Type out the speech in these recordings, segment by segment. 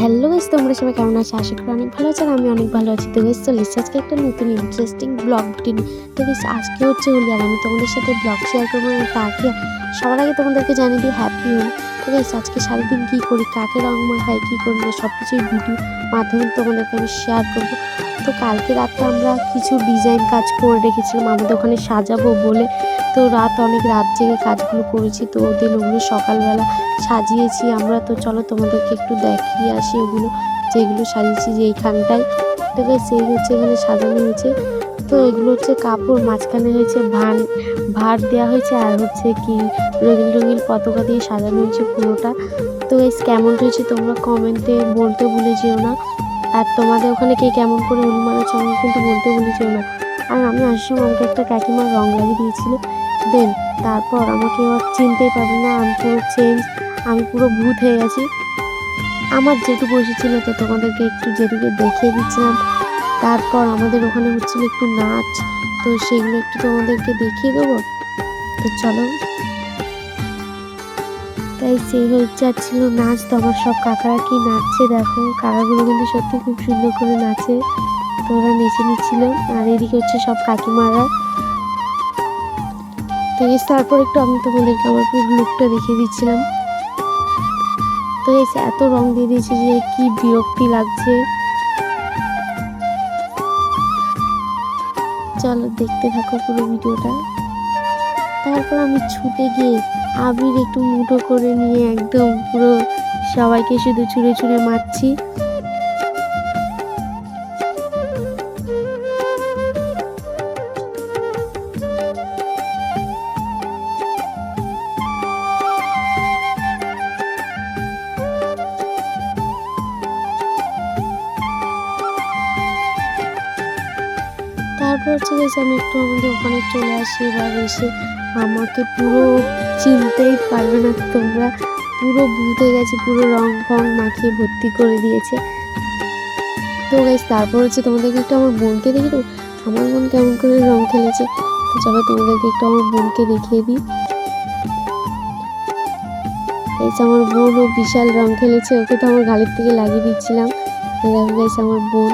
Hello guys, তোমরা সবাই কেমন আছো? আশা করি অনেক ভালো আছো আর আমি অনেক ভালো আছি। তো গাইস চলে এসেছি আজকে একটা নতুন ইন্টারেস্টিং ব্লগ ভিডিও নিয়ে। তো গাইস আজকে হচ্ছে হোলি আর আমি তোমাদের সাথে ব্লগ শেয়ার করবো। তার আগে সবার আগে তোমাদেরকে জানিয়ে দিই হ্যাপি হোলি। তো গাইস আজকে সারাদিন কী করি, কাকে রং মাখাই, কী করি না সব কিছুই ভিডিও মাধ্যমে তোমাদেরকে আমি শেয়ার করবো। তো কালকে রাতে আমরা কিছু ডিজাইন কাজ করে রেখেছিলাম আমাদের ওখানে সাজাবো বলে। তো অনেক রাত জেগে কাজগুলো করেছি। তো ওগুলো সকালবেলা সাজিয়েছি আমরা। তো চলো তোমাদেরকে একটু দেখিয়ে আসি ওগুলো যেগুলো সাজিয়েছি যে এইখানটায়। তো সেই হচ্ছে এখানে সাজানো হয়েছে। তো এগুলো হচ্ছে কাপড়, মাঝখানে হয়েছে ভার দেওয়া হয়েছে আর হচ্ছে কি রঙিন রঙিন পতাকা দিয়ে সাজানো হয়েছে পুরোটা। তো কেমন হয়েছে তোমরা কমেন্টে বলতে ভুলে যেও না। আর তোমাদের ওখানে কে কেমন করে হোলি মানাচ্ছে আমাকে কিন্তু বলতে ভুলে যেও না। আর আমি আসার সময় আমাকে একটা কাকিমার রং লাগিয়ে দিয়েছিল। তারপর আমাকে আর চিনতেই পারবে না, আমি পুরো ভূত হয়ে গেছি। আমার জেঠু বসেছিল, তো তোমাদেরকে একটু জেঠুকে দেখিয়ে দিচ্ছিলাম। তারপর আমাদের ওখানে হচ্ছিল একটু নাচ, তো সেগুলো একটু তোমাদেরকে দেখিয়ে দেবো। তো চলো, তাই সেই যাচ্ছিল নাচ। তো আমার সব কাকারা কি নাচছে দেখো, কাকাগুলো কিন্তু সত্যি খুব সুন্দর করে নাচে। তো ওরা নেচে নিচ্ছিল আর এদিকে হচ্ছে সব কাকিমারা। তো তারপর একটু আমি তোমাদেরকে আমার পুরো লুকটা দেখিয়ে দিচ্ছিলাম। তো এত রং দিয়ে দিয়েছে যে কি বিরক্তি লাগছে। চলো দেখতে থাকো পুরো ভিডিওটা। তারপর আমি ছুটে গিয়ে আবির একটু মুঠো করে নিয়ে একদম পুরো সবাইকে শুধু ছুঁড়ে ছুঁড়ে মারছি। তারপর হচ্ছে গেছে আমি একটু আমাদের ওখানে চলে আসি। এবার এসে আমাকে পুরো চিনতেই পারবে না তোমরা, পুরো ভূত হয়ে গেছে, পুরো রং ফং মাখিয়ে ভর্তি করে দিয়েছে। তো গাইস তারপর হচ্ছে তোমাদেরকে একটু আমার বোনকে দেখে দেবো, আমার বোন কেমন করে রং খেলেছে। তো চলো তোমাদেরকে একটু আমার বোনকে দেখিয়ে দিই। আমার বোনও বিশাল রং খেলেছে, ওকে তো আমার গালের থেকে লাগিয়ে দিচ্ছিলাম। দেখো গাইস আমার বোন।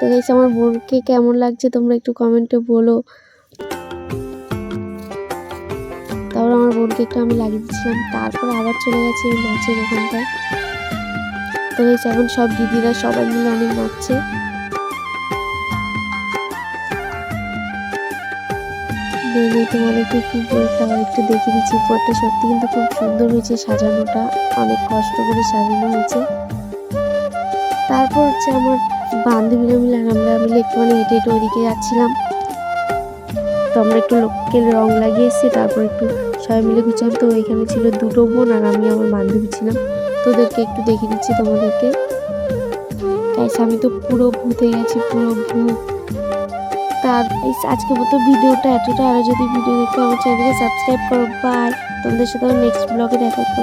তো গাইস আমার বোনকে কেমন লাগছে তোমরা একটু কমেন্টে বলো। তারপর আমার বোনকে একটু আমি লাগিয়ে দিচ্ছিলাম। তারপর আবার চলে গেছে এই নাচের ওখানটায়। তো গাইস এখন সব দিদিরা সবাই মিলে অনেক নাচছে। তোমাদেরকে একটু দেখিয়ে দিচ্ছি উপরটা, সত্যি কিন্তু খুব সুন্দর হয়েছে সাজানোটা, অনেক কষ্ট করে সাজানো হয়েছে। তারপর হচ্ছে আমার বান্ধবীরা মিলে আর আমরা মিলে একটুখানি হেঁটে হেঁটে ওইদিকে যাচ্ছিলাম। তো আমরা একটু লোককে রং লাগিয়ে এসেছি, তারপর একটু সবাই মিলে ঘুরছিলাম। তো এখানে ছিল দুটো বোন আর আমি আমার বান্ধবী ছিলাম। তো ওদেরকে একটু দেখিয়ে দিচ্ছি তোমাদেরকে। গাইস আমি তো পুরো ভূত হয়ে গেছি, পুরো ভূত। তার আজকের মতো ভিডিওটা এতটা। আরও যদি ভিডিও দেখতে আমার চ্যানেলকে সাবস্ক্রাইব করো। বাই, তোমাদের সাথে নেক্সট ব্লগে দেখা করবো।